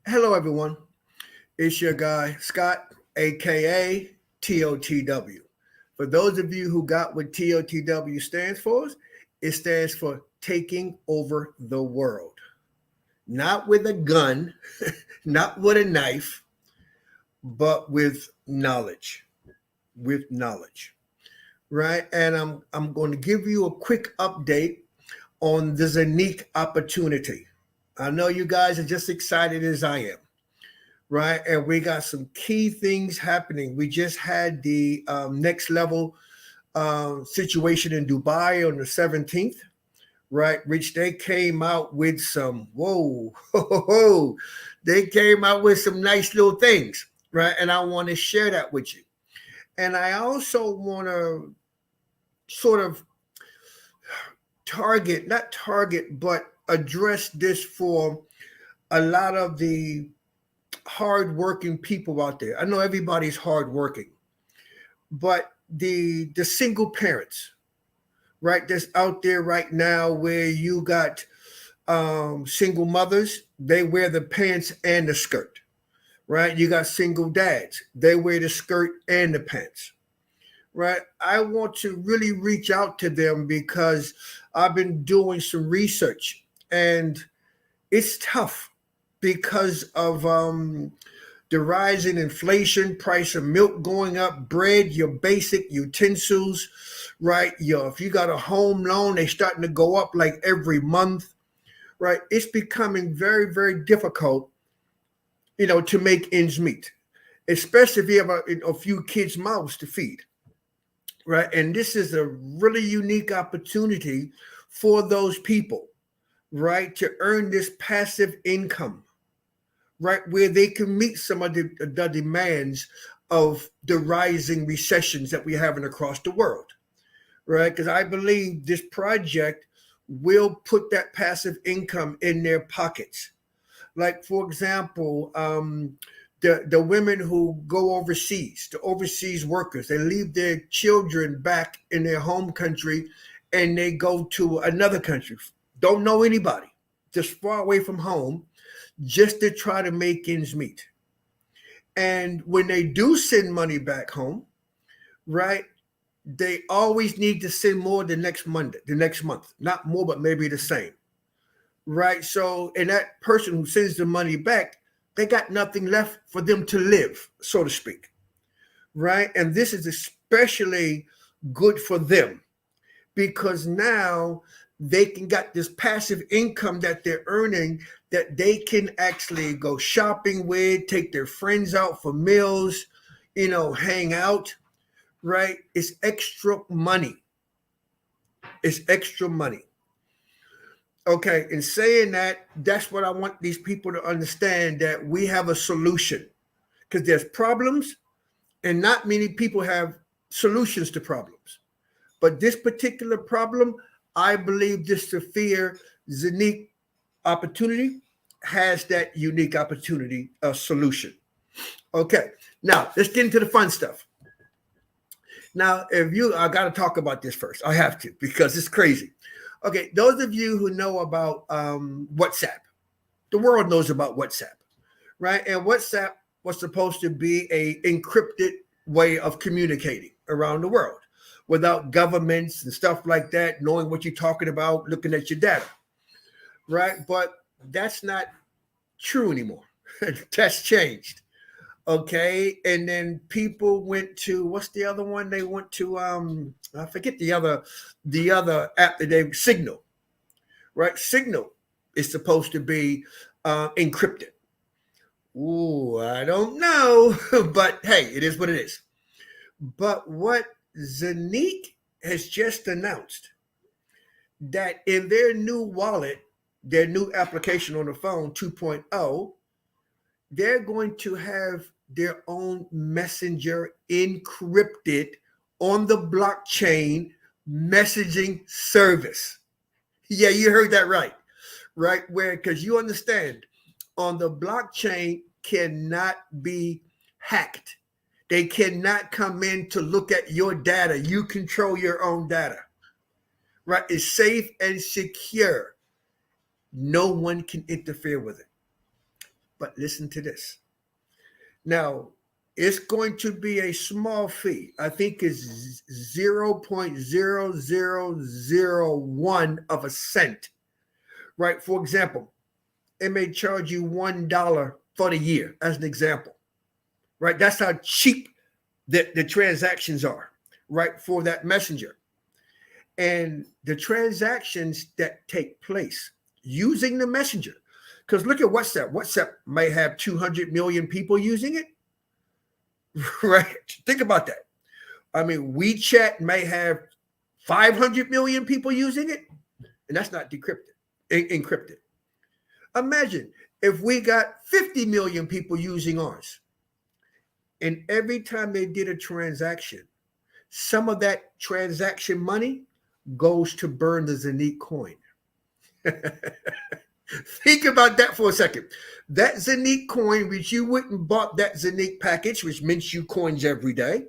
Hello, everyone. It's your guy, Scott, aka TOTW. For those of you who got what TOTW stands for, it stands for taking over the world. Not with a gun, not with a knife, but with knowledge. With knowledge. Right? And I'm going to give you a quick update on the ZENIQ opportunity. I know you guys are just excited as I am. Right? And we got some key things happening. We just had the next level situation in Dubai on the 17th, right? Which they came out with some, whoa, ho, ho, ho. They came out with some nice little things, right? And I want to share that with you. And I also want to sort of not target, but address this for a lot of the hardworking people out there. I know everybody's hardworking, but the single parents, right, that's out there right now, where you got single mothers, they wear the pants and the skirt, right? You got single dads, they wear the skirt and the pants, right? I want to really reach out to them because I've been doing some research and it's tough because of the rise in inflation, price of milk going up, bread, your basic utensils, right? If you got a home loan, they're starting to go up like every month, right? It's becoming very, very difficult, to make ends meet, especially if you have a few kids' mouths to feed, right? And this is a really unique opportunity for those people, right, to earn this passive income, right, where they can meet some of the demands of the rising recessions that we're having across the world, right? Because I believe this project will put that passive income in their pockets. Like, for example, the women who go overseas, the overseas workers, they leave their children back in their home country and they go to another country, don't know anybody, just far away from home, just to try to make ends meet. And when they do send money back home, right, they always need to send more the next month, not more, but maybe the same, right? So, and that person who sends the money back, they got nothing left for them to live, so to speak, right? And this is especially good for them because now they can got this passive income that they're earning that they can actually go shopping with, take their friends out for meals, hang out, right? It's extra money. It's extra money. Okay, in saying that, that's what I want these people to understand, that we have a solution, because there's problems and not many people have solutions to problems. But this particular problem, I believe this Sophia ZENIQ opportunity has that unique opportunity solution. Okay, now let's get into the fun stuff. Now, I got to talk about this first. I have to because it's crazy. Okay, those of you who know about WhatsApp, the world knows about WhatsApp, right? And WhatsApp was supposed to be a encrypted way of communicating around the world without governments and stuff like that knowing what you're talking about, looking at your data, right? But that's not true anymore. That's changed. Okay, and then people went to, what's the other one? They went to I forget the other app that they Signal, right? Signal is supposed to be encrypted. Ooh, I don't know, but hey, it is what it is. But what ZENIQ has just announced, that in their new wallet, their new application on the phone 2.0, they're going to have their own messenger encrypted on the blockchain messaging service. Yeah, you heard that right. Right? Where, because you understand, on the blockchain cannot be hacked. They cannot come in to look at your data. You control your own data. Right? It's safe and secure. No one can interfere with it. But listen to this. Now, it's going to be a small fee. I think it's 0.0001 of a cent, right? For example, it may charge you $1 for the year, as an example, right? That's how cheap the transactions are, right, for that messenger. And the transactions that take place using the messenger, because look at WhatsApp. WhatsApp may have 200 million people using it, right? Think about that. I mean, WeChat may have 500 million people using it, and that's not decrypted, encrypted. Imagine if we got 50 million people using ours, and every time they did a transaction, some of that transaction money goes to burn the ZENIQ coin. Think about that for a second. That ZENIQ coin, which you went and bought that ZENIQ package, which mints you coins every day.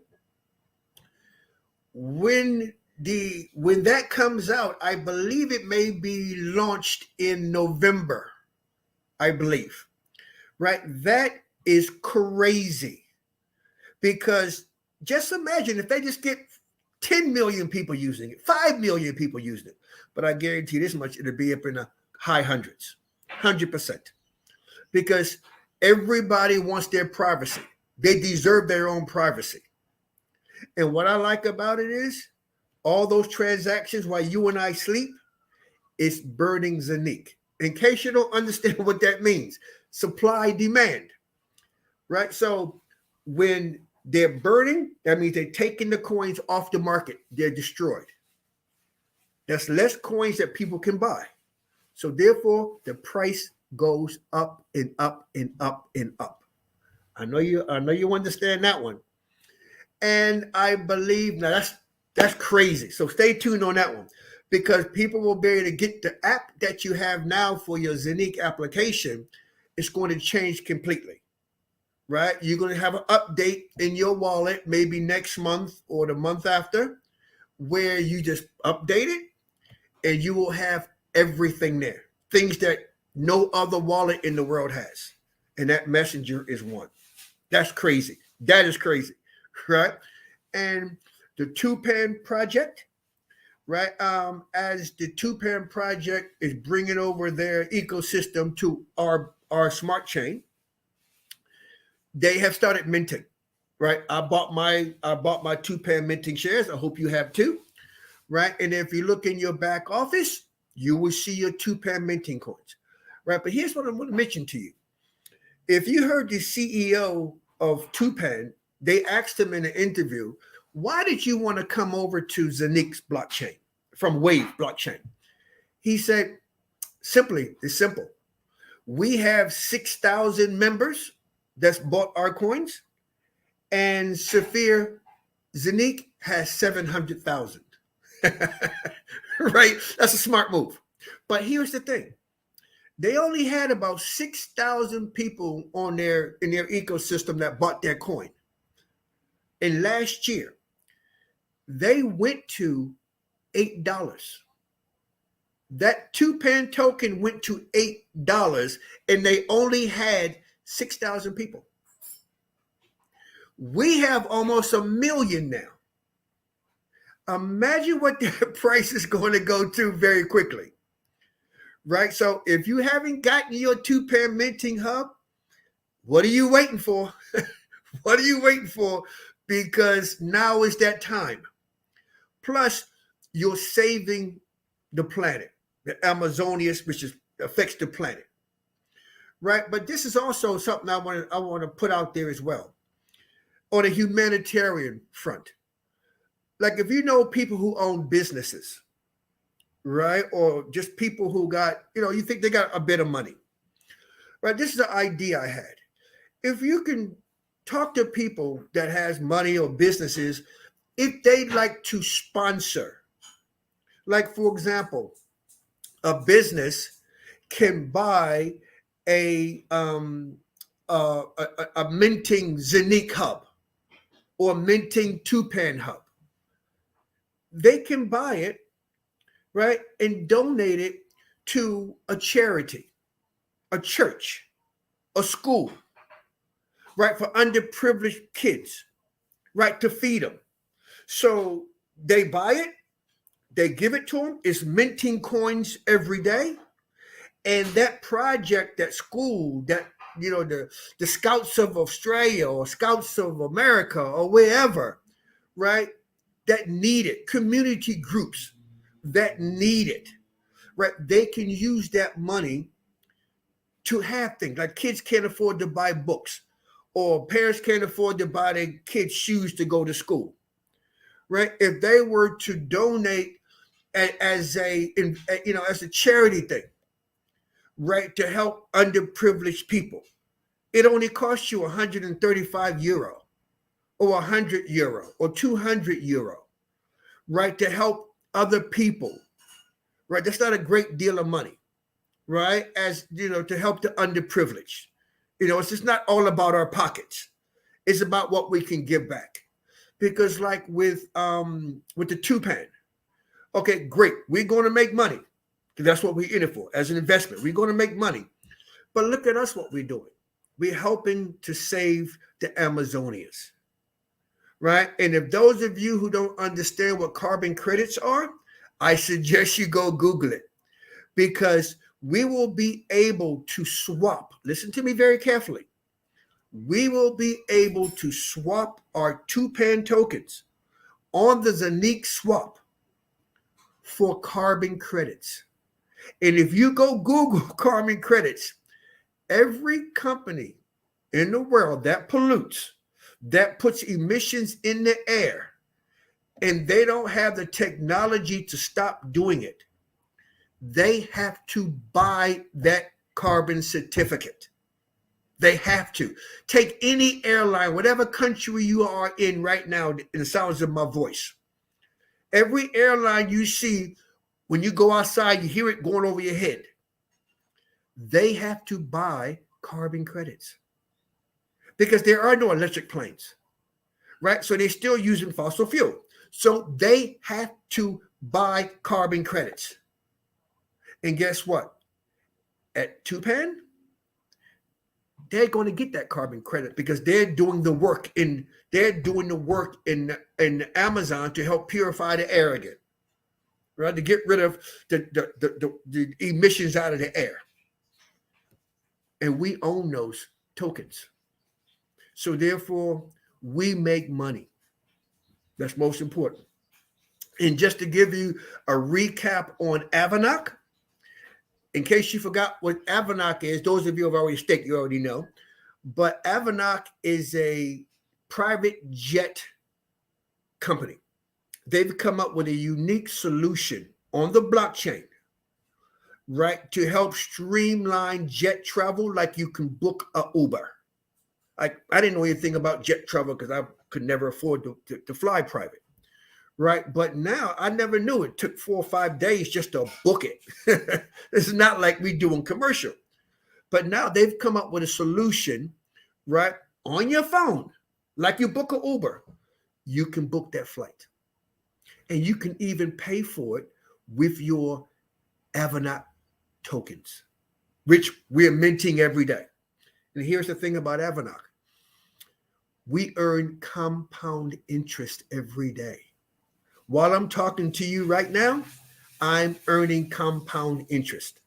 When that comes out, I believe it may be launched in November. I believe, right? That is crazy, because just imagine if they just get 10 million people using it, 5 million people using it. But I guarantee this much, it'll be up in the high hundreds, 100%. Because everybody wants their privacy. They deserve their own privacy. And what I like about it is all those transactions while you and I sleep, it's burning ZENIQ. In case you don't understand what that means, supply demand, right? So when they're burning, that means they're taking the coins off the market. They're destroyed. That's less coins that people can buy. So therefore, the price goes up and up and up and up. I know you understand that one. And I believe now that's crazy. So stay tuned on that one, because people will be able to get the app that you have now for your ZENIQ application. It's going to change completely, right? You're going to have an update in your wallet maybe next month or the month after, where you just update it and you will have everything there, things that no other wallet in the world has. And that messenger is one. That's crazy. That is crazy, right? And the Two-Pan project, right? As the Two-Pan project is bringing over their ecosystem to our smart chain, they have started minting, right? I bought my Two-Pan minting shares. I hope you have too, right? And if you look in your back office, you will see your Two-Pan minting coins, right? But here's what I'm going to mention to you. If you heard the CEO of Two-Pan, they asked him in an interview, why did you want to come over to ZENIQ's blockchain from Wave blockchain? He said, it's simple. We have 6,000 members that's bought our coins, and Saphir ZENIQ has 700,000. Right? That's a smart move. But here's the thing. They only had about 6,000 people in their ecosystem that bought their coin. And last year, they went to $8. That Two-Pan token went to $8, and they only had 6,000 people. We have almost 1 million now. Imagine what that price is going to go to very quickly, right? So if you haven't gotten your Two-Pan minting hub, what are you waiting for? What are you waiting for? Because now is that time. Plus, you're saving the planet, the Amazonians, which affects the planet, right? But this is also something I want to put out there as well. On a humanitarian front, like if you know people who own businesses, right, or just people who got, you think they got a bit of money, right? This is an idea I had. If you can talk to people that has money or businesses, if they'd like to sponsor, like for example, a business can buy a minting ZENIQ hub or minting Two-Pan hub. They can buy it, right, and donate it to a charity, a church, a school, right, for underprivileged kids, right, to feed them. So they buy it, they give it to them. It's minting coins every day. And that project, that school, that, the Scouts of Australia or Scouts of America or wherever, right, that need it, community groups that need it, right, they can use that money to have things like kids can't afford to buy books, or parents can't afford to buy their kids shoes to go to school, right? If they were to donate as as a charity thing, right, to help underprivileged people, it only costs you 135 euro or 100 euro or 200 euro, right, to help other people, right? That's not a great deal of money, right? As to help the underprivileged. It's just not all about our pockets. It's about what we can give back. Because like with the Tupan, okay, great. We're going to make money. Because that's what we're in it for, as an investment. We're going to make money. But look at us, what we're doing. We're helping to save the Amazonians, right? And if those of you who don't understand what carbon credits are, I suggest you go Google it, because we will be able to swap. Listen to me very carefully. We will be able to swap our Tupan tokens on the ZENIQ swap for carbon credits. And if you go Google carbon credits, every company in the world that pollutes, that puts emissions in the air, and they don't have the technology to stop doing it, they have to buy that carbon certificate. They have to. Take any airline, whatever country you are in right now, in the sounds of my voice. Every airline you see, when you go outside, you hear it going over your head. They have to buy carbon credits because there are no electric planes, right? So they're still using fossil fuel. So they have to buy carbon credits. And guess what? At Tupan, they're going to get that carbon credit because they're doing the work in Amazon to help purify the air again, right? To get rid of the emissions out of the air. And we own those tokens. So therefore, we make money. That's most important. And just to give you a recap on Avanac, in case you forgot what Avanac is, those of you who have already staked, you already know. But Avanac is a private jet company. They've come up with a unique solution on the blockchain, right, to help streamline jet travel like you can book a Uber. I didn't know anything about jet travel because I could never afford to fly private, right? But now I never knew it took 4 or 5 days just to book it. It's not like we do in commercial. But now they've come up with a solution, right, on your phone, like you book an Uber. You can book that flight. And you can even pay for it with your Avanac tokens, which we're minting every day. And here's the thing about Avanac. We earn compound interest every day. While I'm talking to you right now, I'm earning compound interest.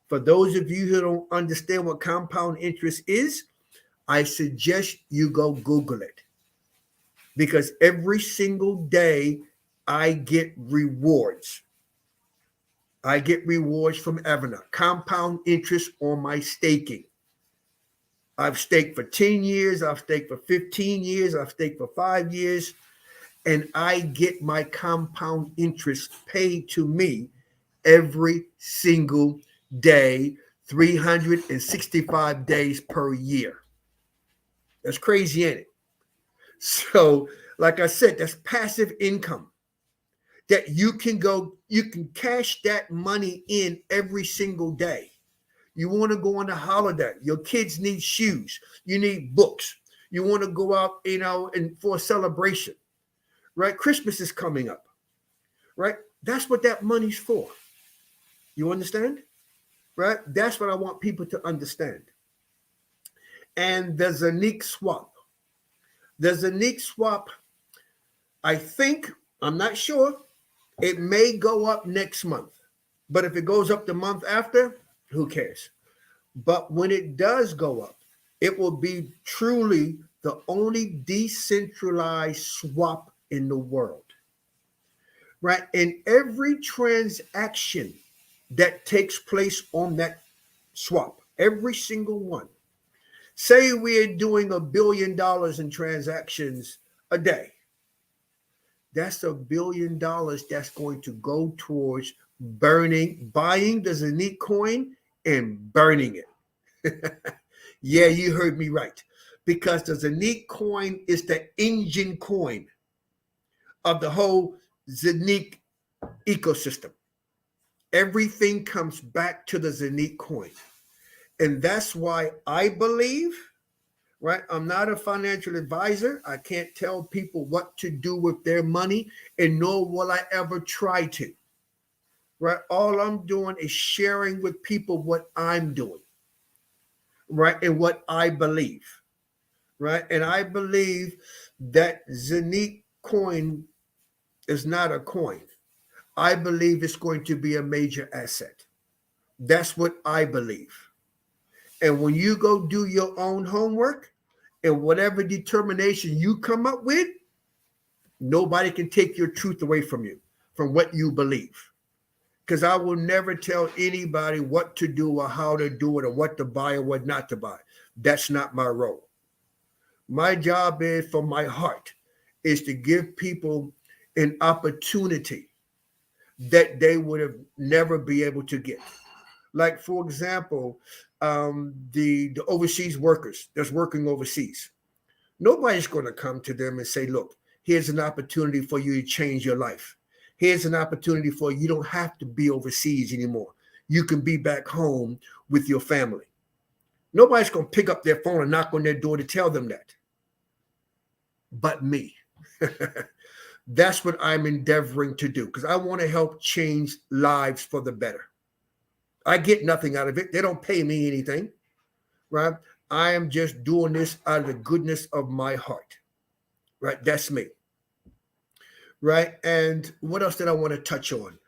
For those of you who don't understand what compound interest is, I suggest you go Google it. Because every single day I get rewards. I get rewards from Avanac, compound interest on my staking. I've staked for 10 years, I've staked for 15 years, I've staked for 5 years, and I get my compound interest paid to me every single day, 365 days per year. That's crazy, ain't it? So, like I said, that's passive income that you can cash that money in every single day. You want to go on a holiday. Your kids need shoes. You need books. You want to go out, and for a celebration, right? Christmas is coming up, right? That's what that money's for. You understand? Right? That's what I want people to understand. and the ZENIQ swap. The ZENIQ swap, I think, I'm not sure, it may go up next month. But if it goes up the month after, who cares? But when it does go up, it will be truly the only decentralized swap in the world, right? And every transaction that takes place on that swap, every single one, say we're doing $1 billion in transactions a day, that's $1 billion that's going to go towards buying the ZENIQ coin and burning it. Yeah, you heard me right. Because the ZENIQ coin is the engine coin of the whole ZENIQ ecosystem. Everything comes back to the ZENIQ coin. And that's why I believe, right? I'm not a financial advisor. I can't tell people what to do with their money, and nor will I ever try to, right? All I'm doing is sharing with people what I'm doing, right? And what I believe, right? And I believe that ZENIQ coin is not a coin. I believe it's going to be a major asset. That's what I believe. And when you go do your own homework and whatever determination you come up with, nobody can take your truth away from you, from what you believe. Because I will never tell anybody what to do or how to do it or what to buy or what not to buy. That's not my role. My job is, from my heart, is to give people an opportunity that they would have never be able to get. Like, for example, the overseas workers that's working overseas. Nobody's going to come to them and say, look, here's an opportunity for you to change your life. Here's an opportunity for you don't have to be overseas anymore. You can be back home with your family. Nobody's going to pick up their phone and knock on their door to tell them that. But me. That's what I'm endeavoring to do, because I want to help change lives for the better. I get nothing out of it. They don't pay me anything, right? I am just doing this out of the goodness of my heart, right? That's me, right? And what else did I want to touch on?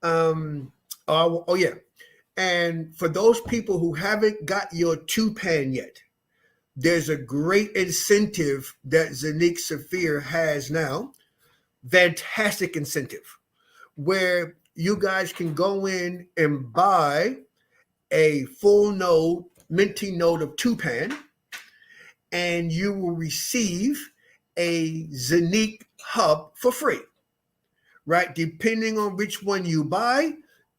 Oh yeah. And for those people who haven't got your 2PAN yet, there's a great incentive that ZENIQ Sapphire has now. Fantastic incentive where you guys can go in and buy a full node, minting node of 2PAN, and you will receive a ZENIQ hub for free, right? Depending on which one you buy,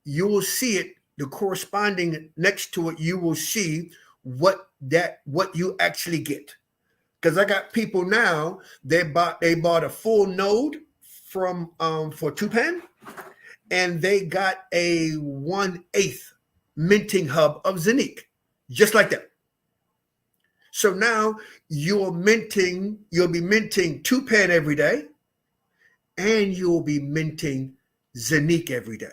you will see it, the corresponding next to it, you will see what you actually get. Because I got people now, they bought a full node from for 2PAN, and they got a 1/8 minting hub of ZENIQ, just like that. So now you'll be minting 2PAN every day, and you'll be minting ZENIQ every day.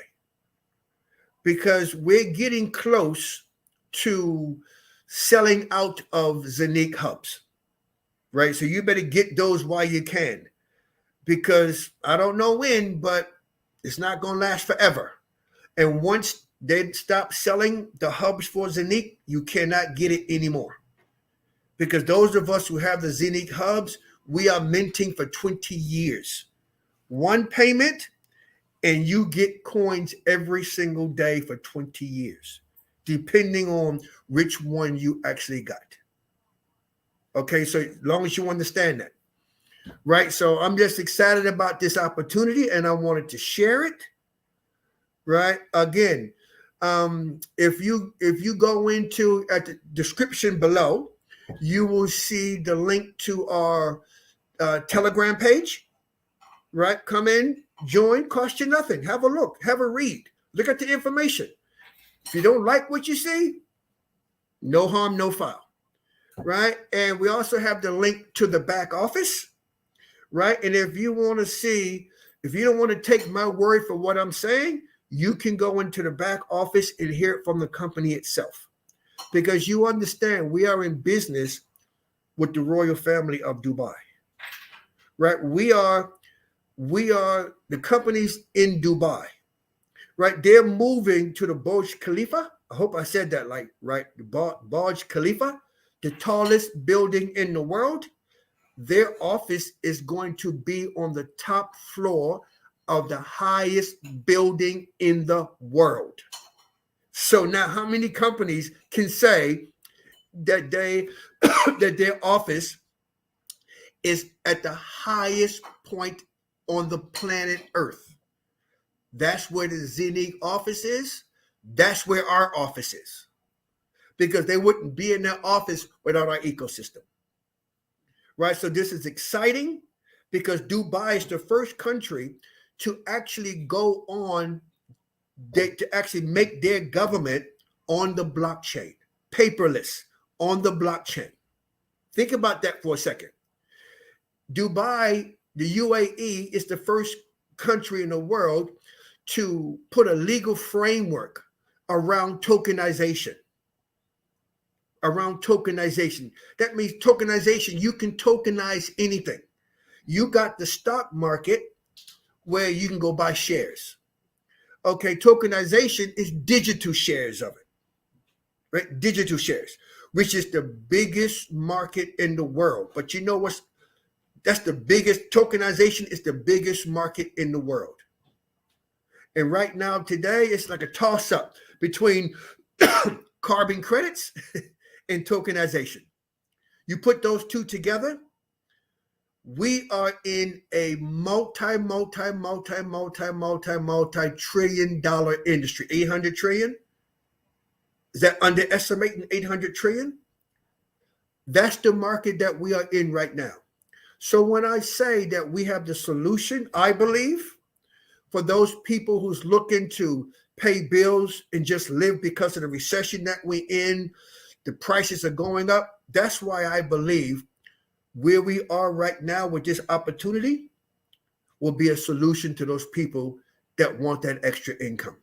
Because we're getting close to selling out of ZENIQ hubs, right? So you better get those while you can. Because I don't know when, but it's not going to last forever. And once they stop selling the hubs for ZENIQ, you cannot get it anymore. Because those of us who have the ZENIQ hubs, we are minting for 20 years. One payment, and you get coins every single day for 20 years, depending on which one you actually got. Okay, so as long as you understand that. Right, so I'm just excited about this opportunity, and I wanted to share it. Right, again, if you go into at the description below, you will see the link to our Telegram page. Right, come in, join, cost you nothing. Have a look, have a read, look at the information. If you don't like what you see, no harm, no foul. Right, and we also have the link to the back office. Right. And if you want to see, if you don't want to take my word for what I'm saying, you can go into the back office and hear it from the company itself. because you understand we are in business with the royal family of Dubai, right? We are the companies in Dubai, right? They're moving to the Burj Khalifa. I hope I said that right. The Burj Khalifa, the tallest building in the world. Their office is going to be on the top floor of the highest building in the world. So now, how many companies can say that that their office is at the highest point on the planet Earth? That's where the ZENIQ office is. That's where our office is, because they wouldn't be in their office without our ecosystem, right? So this is exciting because Dubai is the first country to actually go on, to actually make their government on the blockchain, paperless, on the blockchain. Think about that for a second. Dubai, the UAE, is the first country in the world to put a legal framework around tokenization. Around tokenization. That means tokenization, you can tokenize anything. You got the stock market where you can go buy shares. Okay, tokenization is digital shares of it, right? Digital shares, which is the biggest market in the world. But you know what's, that's the biggest, tokenization is the biggest market in the world. And right now, today, it's like a toss-up between carbon credits and tokenization. You put those two together, we are in a multi-trillion dollar industry. 800 trillion? Is that underestimating 800 trillion? That's the market that we are in right now. So when I say that we have the solution, I believe, for those people who's looking to pay bills and just live because of the recession that we're in, the prices are going up. That's why I believe where we are right now with this opportunity will be a solution to those people that want that extra income,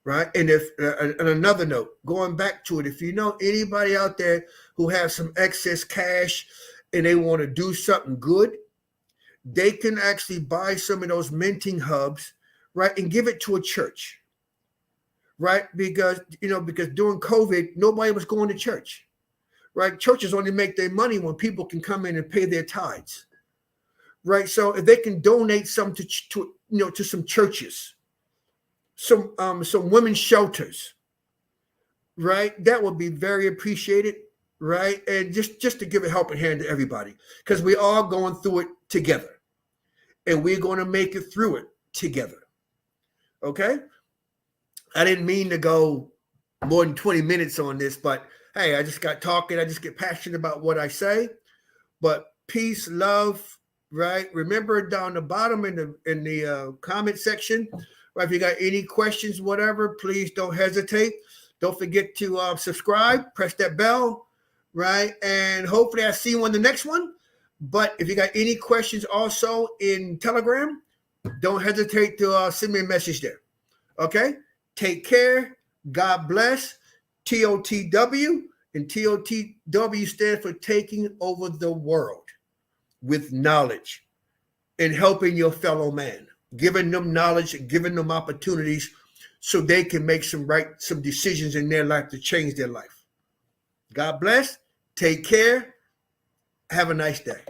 right? And if, and another note, going back to it, if you know anybody out there who has some excess cash and they want to do something good, they can actually buy some of those minting hubs, right, and give it to a church, right? Because during COVID, nobody was going to church, right? Churches only make their money when people can come in and pay their tithes, right? So if they can donate some to some churches, some women's shelters, right, that would be very appreciated, right? And just to give a helping hand to everybody, because we're all going through it together, and we're going to make it through it together. Okay? I didn't mean to go more than 20 minutes on this, but hey, I just got talking. I just get passionate about what I say. But peace, love, right? Remember down the bottom in the comment section, right? If you got any questions, whatever, please don't hesitate. Don't forget to subscribe, press that bell, right? And hopefully I see you on the next one. But if you got any questions also in Telegram, don't hesitate to send me a message there. Okay? Take care. God bless. TOTW. And TOTW stands for taking over the world with knowledge and helping your fellow man, giving them knowledge and giving them opportunities so they can make some decisions in their life to change their life. God bless. Take care. Have a nice day.